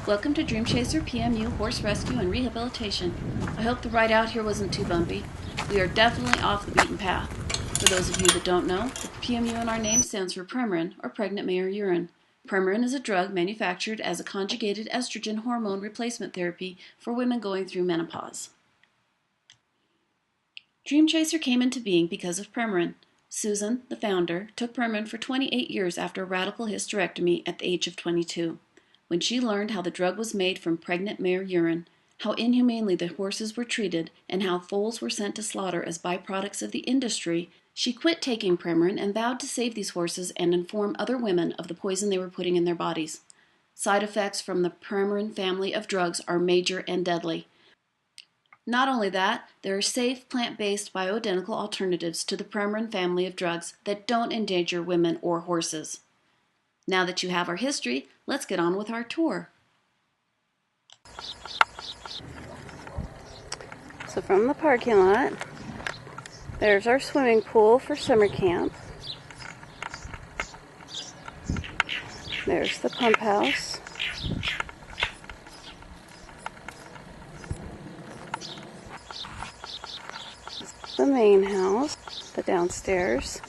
Welcome to Dreamchaser PMU Horse Rescue and Rehabilitation. I hope the ride out here wasn't too bumpy. We are definitely off the beaten path. For those of you that don't know, the PMU in our name stands for Premarin, or pregnant mare urine. Premarin is a drug manufactured as a conjugated estrogen hormone replacement therapy for women going through menopause. Dreamchaser came into being because of Premarin. Susan, the founder, took Premarin for 28 years after a radical hysterectomy at the age of 22. When she learned how the drug was made from pregnant mare urine, how inhumanely the horses were treated, and how foals were sent to slaughter as byproducts of the industry, she quit taking Premarin and vowed to save these horses and inform other women of the poison they were putting in their bodies. Side effects from the Premarin family of drugs are major and deadly. Not only that, there are safe, plant-based, bioidentical alternatives to the Premarin family of drugs that don't endanger women or horses. Now that you have our history, let's get on with our tour. So from the parking lot, there's our swimming pool for summer camp. There's the pump house. The main house, the downstairs.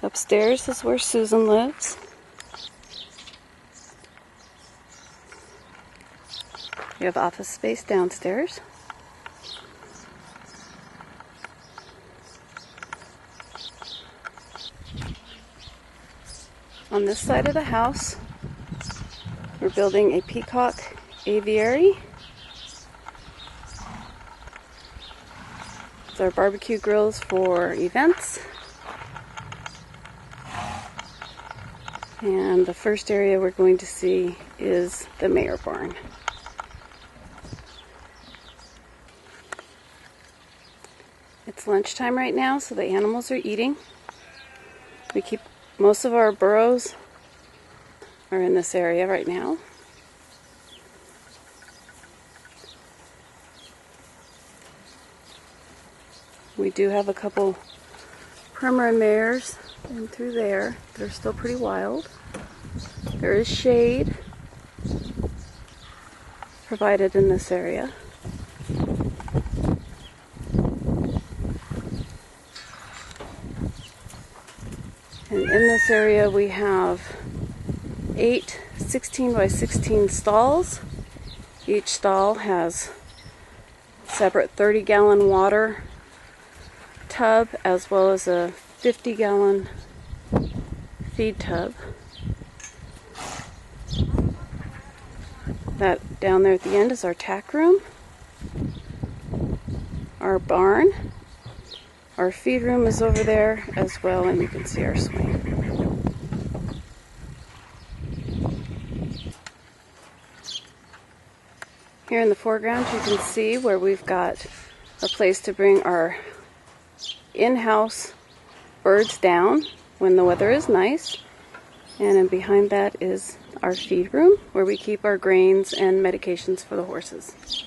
Upstairs is where Susan lives. We have office space downstairs. On this side of the house, we're building a peacock aviary. It's our barbecue grills for events. And the first area we're going to see is the mare barn. It's lunchtime right now, so the animals are eating. We keep most of our burros are in this area right now. We do have a couple Premarin mares in through there. They're still pretty wild. There is shade provided in this area. And in this area we have 8 16 by 16 stalls. Each stall has a separate 30-gallon water tub as well as a 50-gallon feed tub. That down there at the end is our tack room, our barn. Our feed room is over there as well, and you can see our swing. Here in the foreground you can see where we've got a place to bring our in-house birds down when the weather is nice. And then behind that is our feed room where we keep our grains and medications for the horses.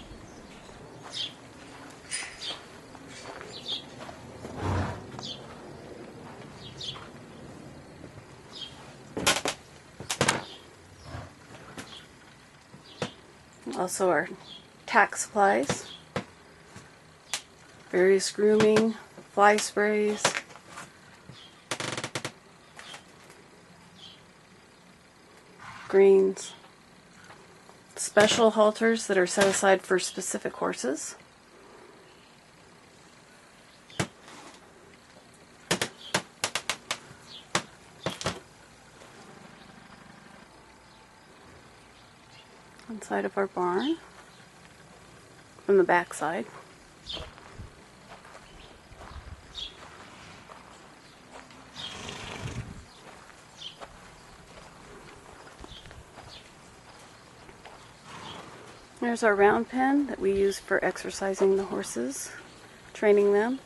Also our tack supplies, various grooming, fly sprays, greens, special halters that are set aside for specific horses. Inside of our barn from the back side. There's our round pen that we use for exercising the horses, training them,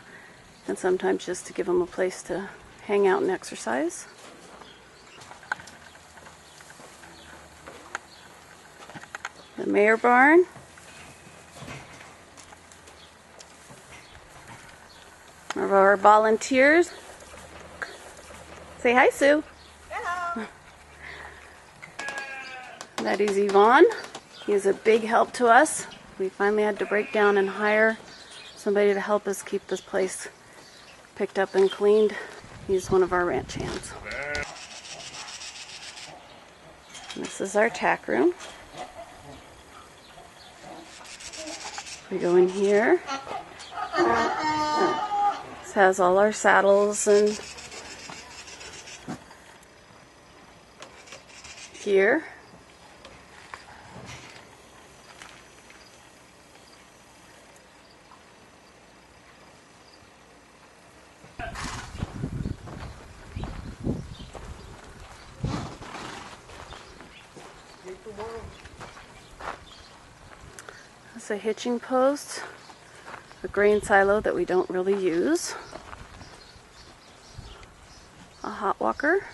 and sometimes just to give them a place to hang out and exercise. The mare barn. Of our volunteers Say hi, Sue. Hello. That is Yvonne. He is a big help to us. We finally had to break down and hire somebody to help us keep this place picked up and cleaned. He's one of our ranch hands. And this is our tack room. We go in here. This has all our saddles and gear. That's a hitching post, a grain silo that we don't really use, a hot walker,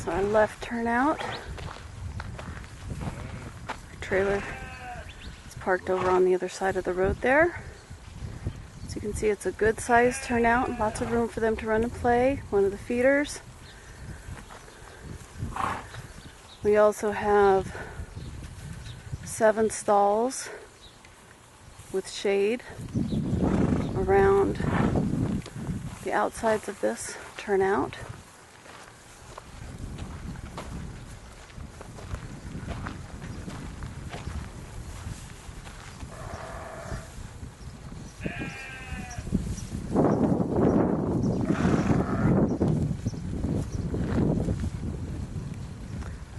so our left turnout. Our trailer is parked over on the other side of the road there. As you can see, it's a good sized turnout, lots of room for them to run and play. One of the feeders. We also have 7 stalls with shade around the outsides of this turnout.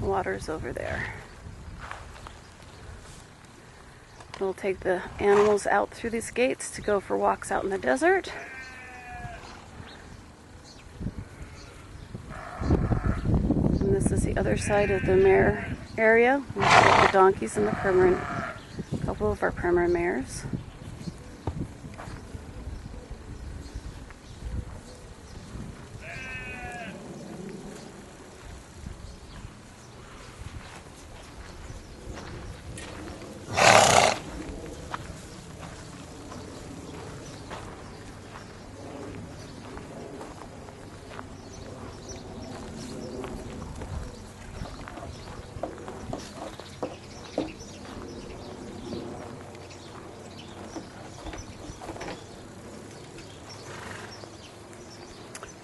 Water's over there. We'll take the animals out through these gates to go for walks out in the desert. And this is the other side of the mare area. We have the donkeys and the Premarin, a couple of our Premarin mares.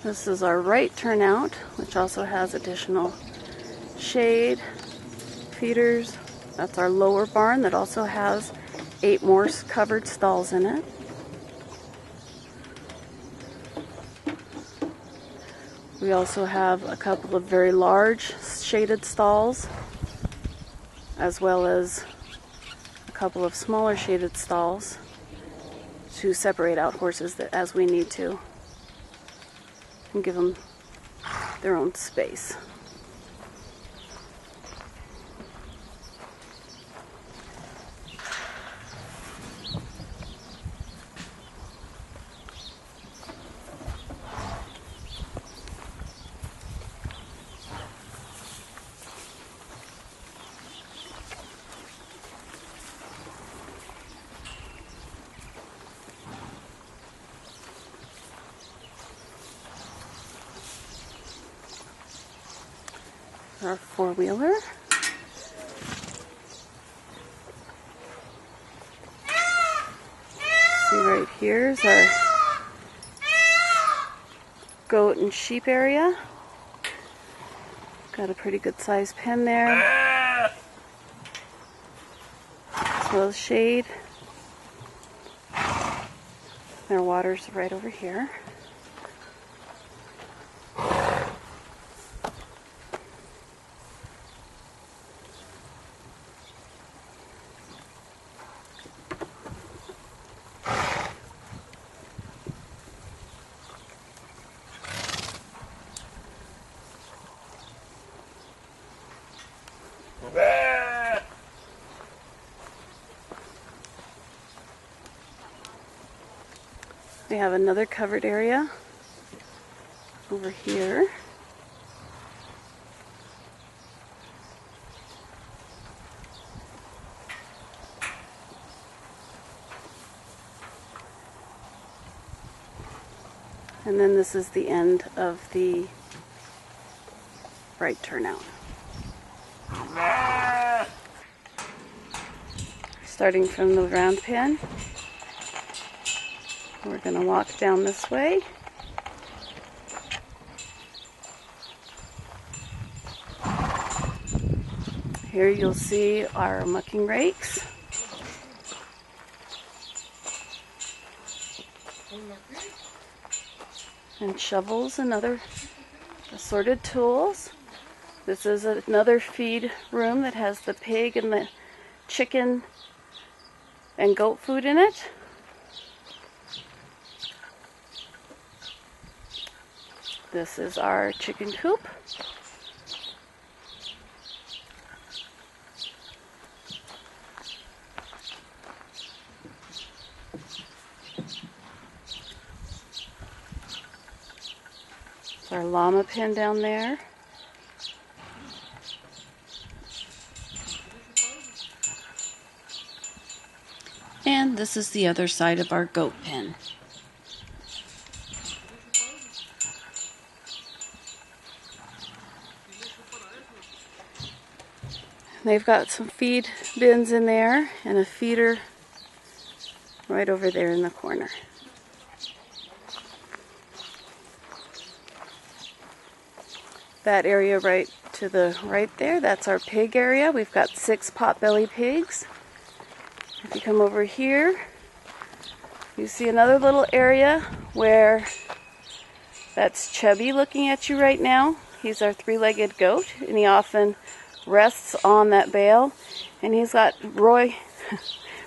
This is our right turnout, which also has additional shade, feeders. That's our lower barn that also has 8 more covered stalls in it. We also have a couple of very large shaded stalls, as well as a couple of smaller shaded stalls to separate out horses that, as we need to, and give them their own space. Our four-wheeler. See right here is our goat and sheep area. Got a pretty good sized pen there, as well as shade. Their water's right over here. We have another covered area over here. And then this is the end of the right turnout. Starting from the round pen, we're going to walk down this way. Here you'll see our mucking rakes and shovels and other assorted tools. This is another feed room that has the pig and the chicken and goat food in it. This is our chicken coop. There's our llama pen down there. And this is the other side of our goat pen. They've got some feed bins in there and a feeder right over there in the corner. That area right to the right there, that's our pig area. We've got 6 potbelly pigs. If you come over here, you see another little area where that's Chubby looking at you right now. He's our 3-legged goat, and he often rests on that bale. And he's got Roy.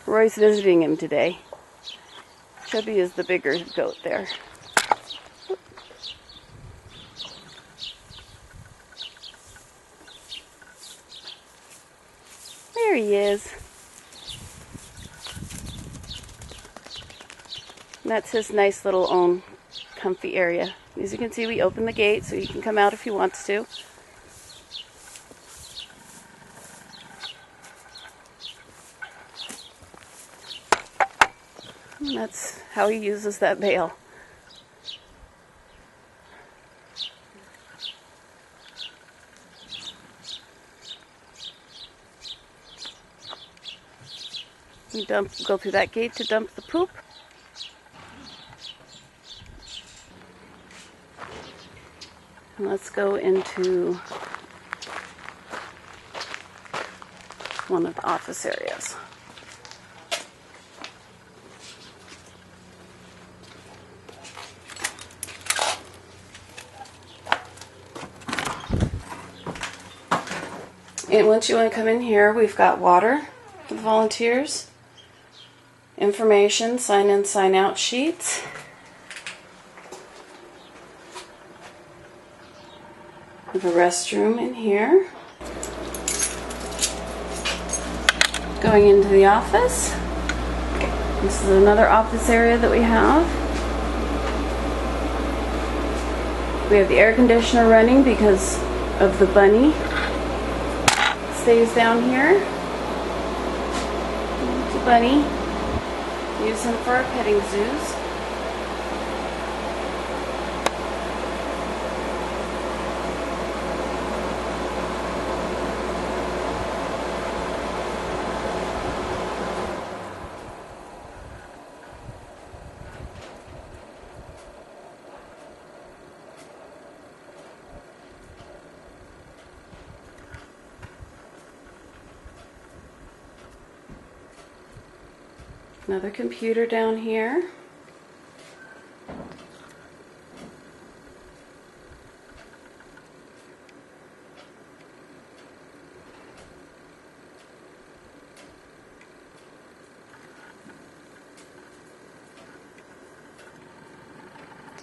Roy's visiting him today. Chubby is the bigger goat there. There he is. And that's his nice little own comfy area. As you can see, we open the gate so he can come out if he wants to. And that's how he uses that bale. We go through that gate to dump the poop. And let's go into one of the office areas. And once you want to come in here, we've got water for the volunteers, information, sign in, sign out sheets. We have a restroom in here. Going into the office. This is another office area that we have. We have the air conditioner running because of the bunny. Stays down here. It's a bunny. Use him for our petting zoos. Another computer down here.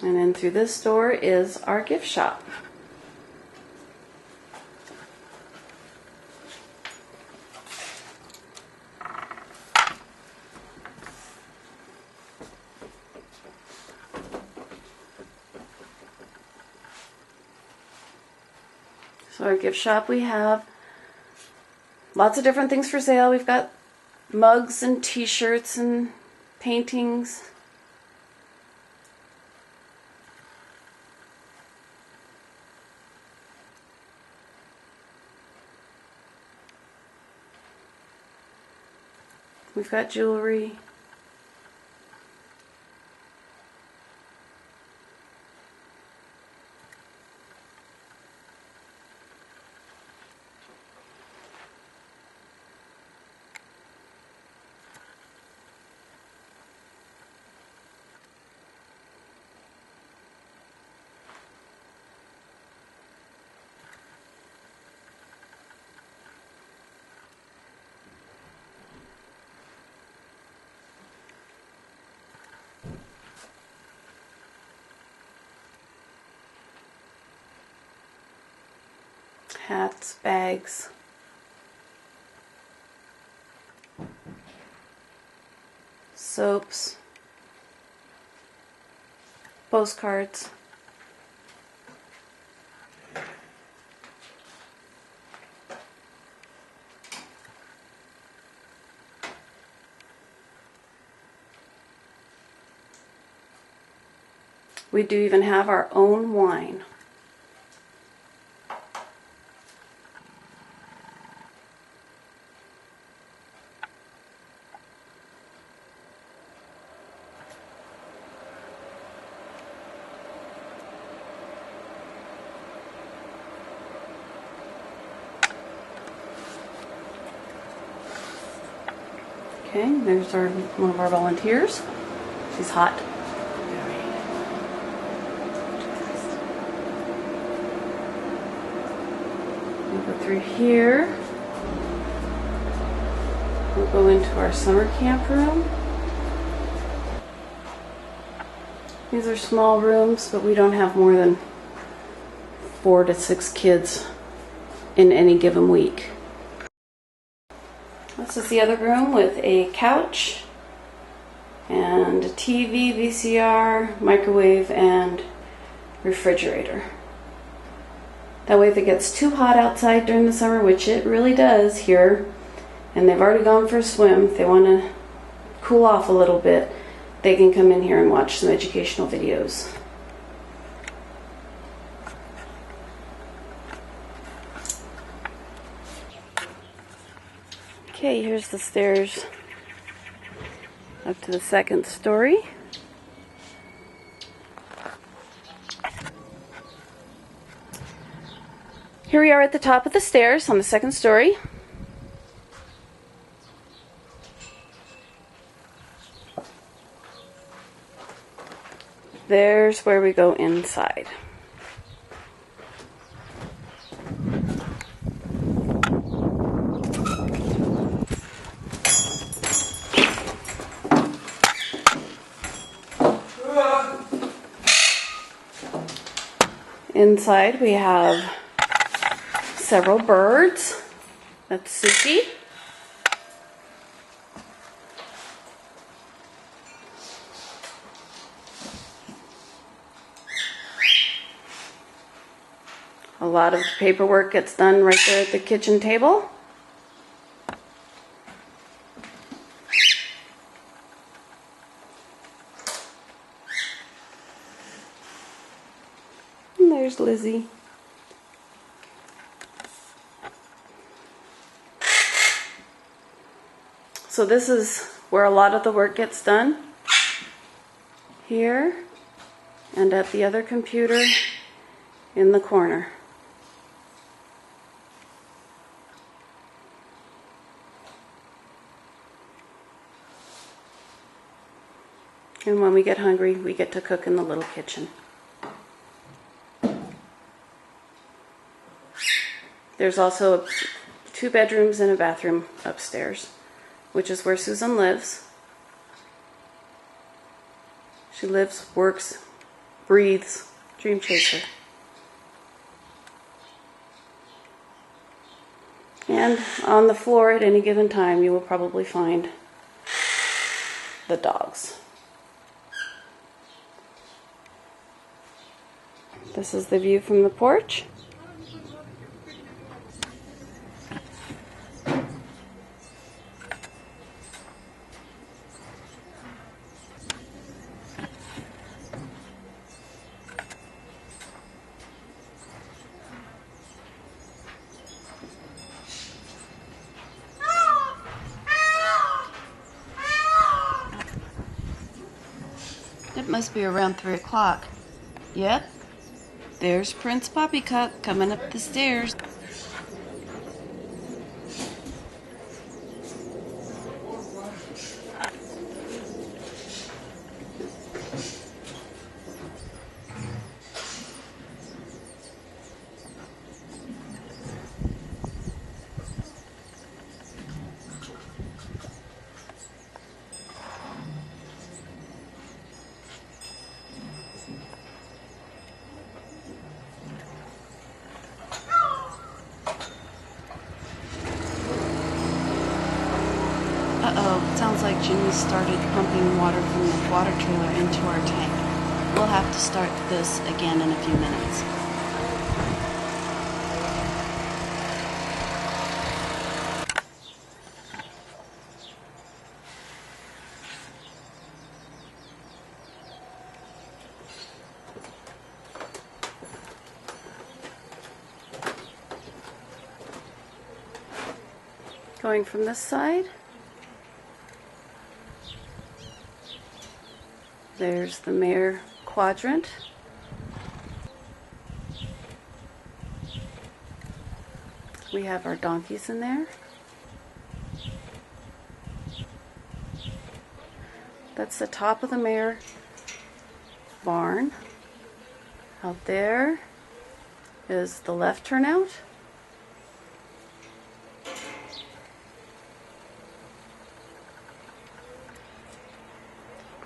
And then through this door is our gift shop. So our gift shop, we have lots of different things for sale. We've got mugs and t-shirts and paintings. We've got jewelry. Hats, bags, soaps, postcards. We do even have our own wine. Okay, there's one of our volunteers. She's hot. We'll go through here. We'll go into our summer camp room. These are small rooms, but we don't have more than 4 to 6 kids in any given week. This is the other room with a couch and a TV, VCR, microwave, and refrigerator. That way if it gets too hot outside during the summer, which it really does here, and they've already gone for a swim, if they want to cool off a little bit, they can come in here and watch some educational videos. Okay, here's the stairs up to the 2nd story. Here we are at the top of the stairs on the 2nd story. There's where we go inside. Inside we have several birds. That's Suki. A lot of paperwork gets done right there at the kitchen table. And there's Lizzie. So this is where a lot of the work gets done. Here and at the other computer in the corner. And when we get hungry, we get to cook in the little kitchen. There's also 2 bedrooms and a bathroom upstairs, which is where Susan lives. She lives, works, breathes Dreamchaser. And on the floor at any given time, you will probably find the dogs. This is the view from the porch. It must be around 3 o'clock. Yep, there's Prince Poppycock coming up the stairs. Uh-oh, sounds like Jimmy started pumping water from the water trailer into our tank. We'll have to start this again in a few minutes. Going from this side. There's the mare quadrant. We have our donkeys in there. That's the top of the mare barn. Out there is the left turnout.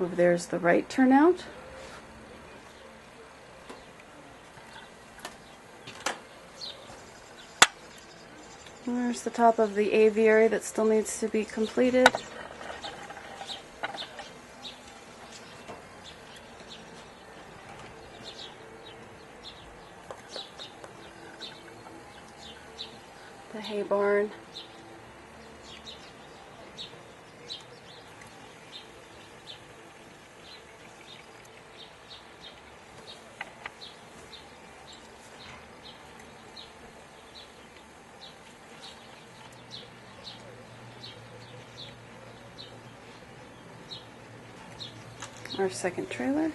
Over there's the right turnout. And there's the top of the aviary that still needs to be completed. The hay barn. Our second trailer.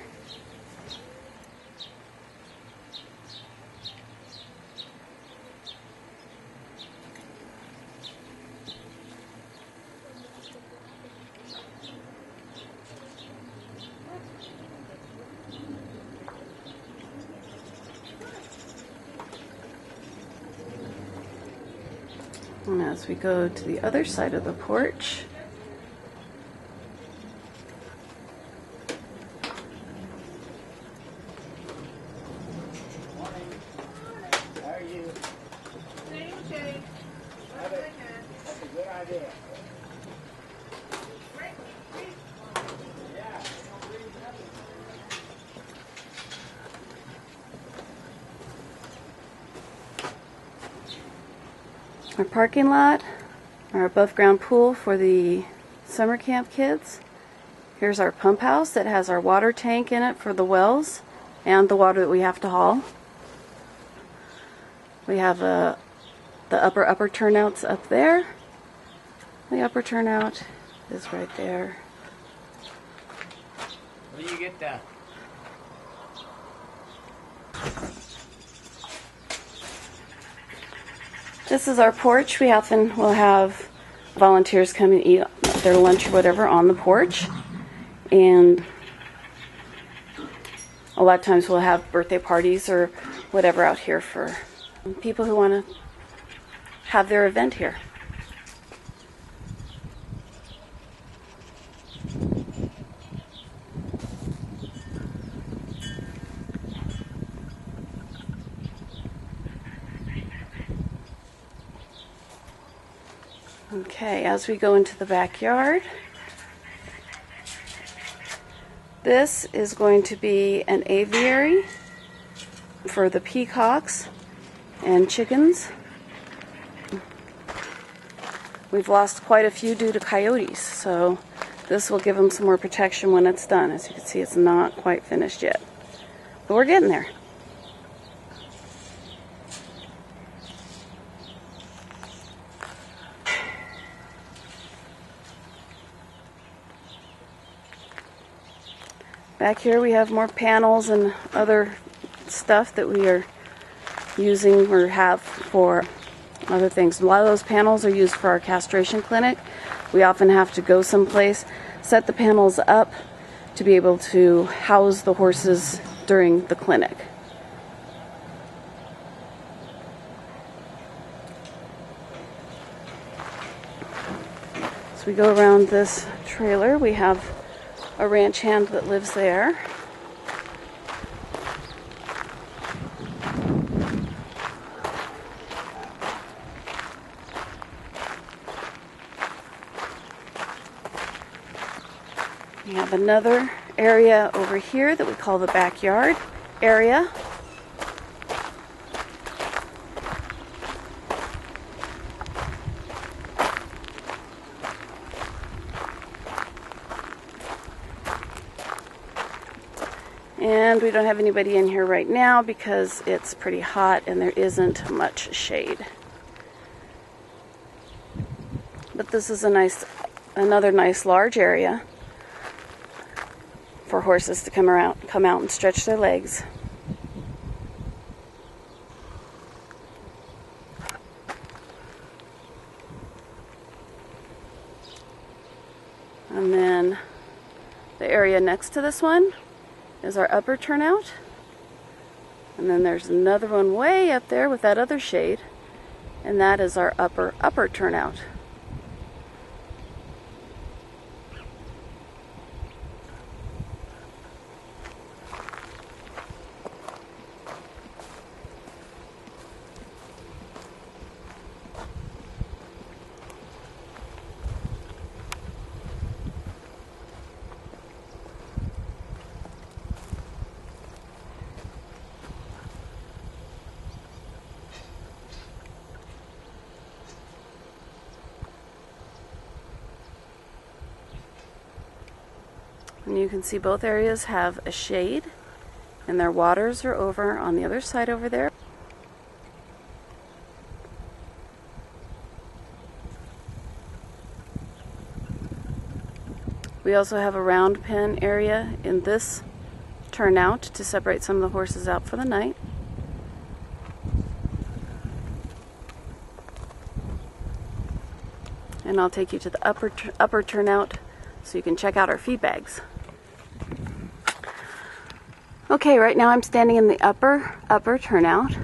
And as we go to the other side of the porch, our parking lot, our above ground pool for the summer camp kids. Here's our pump house that has our water tank in it for the wells and the water that we have to haul. We have the upper turnouts up there. The upper turnout is right there. Where do you get that? This is our porch. We often will have volunteers come and eat their lunch or whatever on the porch. And a lot of times we'll have birthday parties or whatever out here for people who want to have their event here. Okay, as we go into the backyard, this is going to be an aviary for the peacocks and chickens. We've lost quite a few due to coyotes, so this will give them some more protection when it's done. As you can see, it's not quite finished yet, but we're getting there. Back here we have more panels and other stuff that we are using or have for other things. A lot of those panels are used for our castration clinic. We often have to go someplace, set the panels up to be able to house the horses during the clinic. So we go around this trailer. We have a ranch hand that lives there. We have another area over here that we call the backyard area. And we don't have anybody in here right now because it's pretty hot and there isn't much shade. But this is another nice large area for horses to come out and stretch their legs. And then the area next to this one is our upper turnout. And then there's another one way up there with that other shade, and that is our upper turnout. And you can see both areas have a shade, and their waters are over on the other side over there. We also have a round pen area in this turnout to separate some of the horses out for the night. And I'll take you to the upper turnout so you can check out our feed bags. Okay, right now I'm standing in the upper turnout.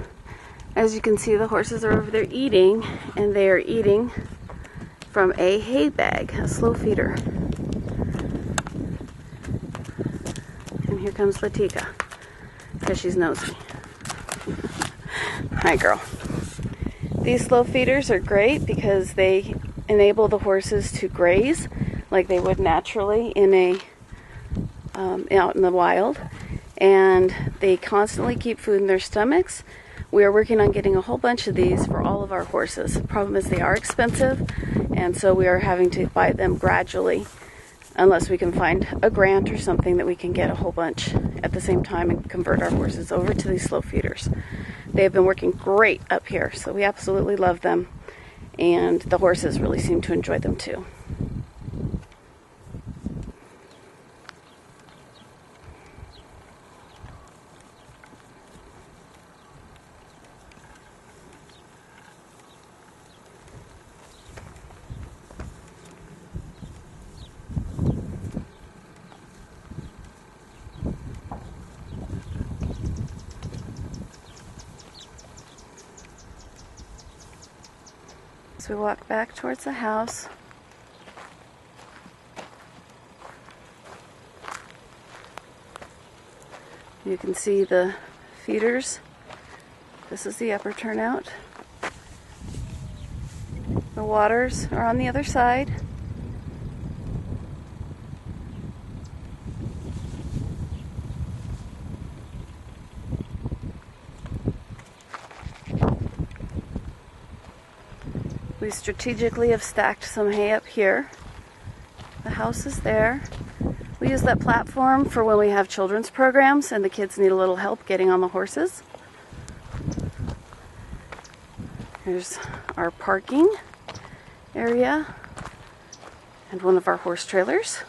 As you can see, the horses are over there eating, and they are eating from a hay bag, a slow feeder. And here comes Latika, because she's nosy. Hi, girl. These slow feeders are great because they enable the horses to graze like they would naturally out in the wild. And they constantly keep food in their stomachs. We are working on getting a whole bunch of these for all of our horses. The problem is they are expensive, and so we are having to buy them gradually unless we can find a grant or something that we can get a whole bunch at the same time and convert our horses over to these slow feeders. They have been working great up here, so we absolutely love them, and the horses really seem to enjoy them too. As we walk back towards the house, you can see the feeders. This is the upper turnout. The waters are on the other side. We strategically have stacked some hay up here. The house is there. We use that platform for when we have children's programs and the kids need a little help getting on the horses. Here's our parking area and one of our horse trailers.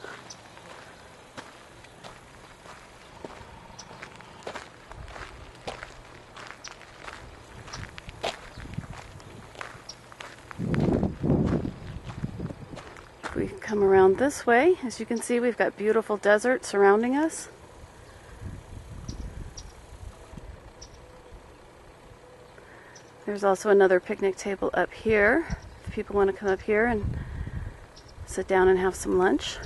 we come around this way. As you can see, we've got beautiful desert surrounding us. There's also another picnic table up here, if people want to come up here and sit down and have some lunch.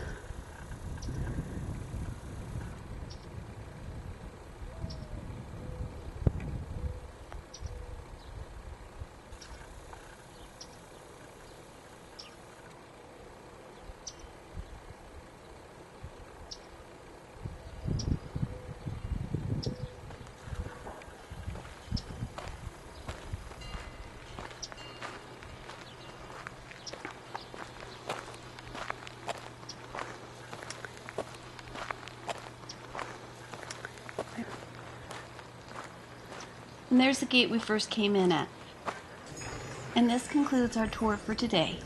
And there's the gate we first came in at. And this concludes our tour for today.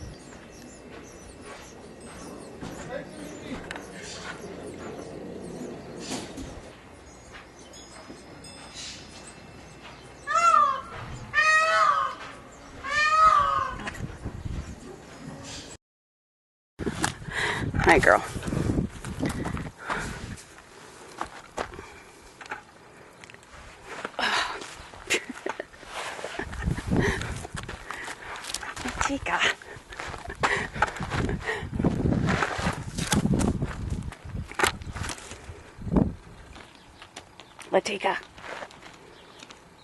Hi, girl. Latika. Latika.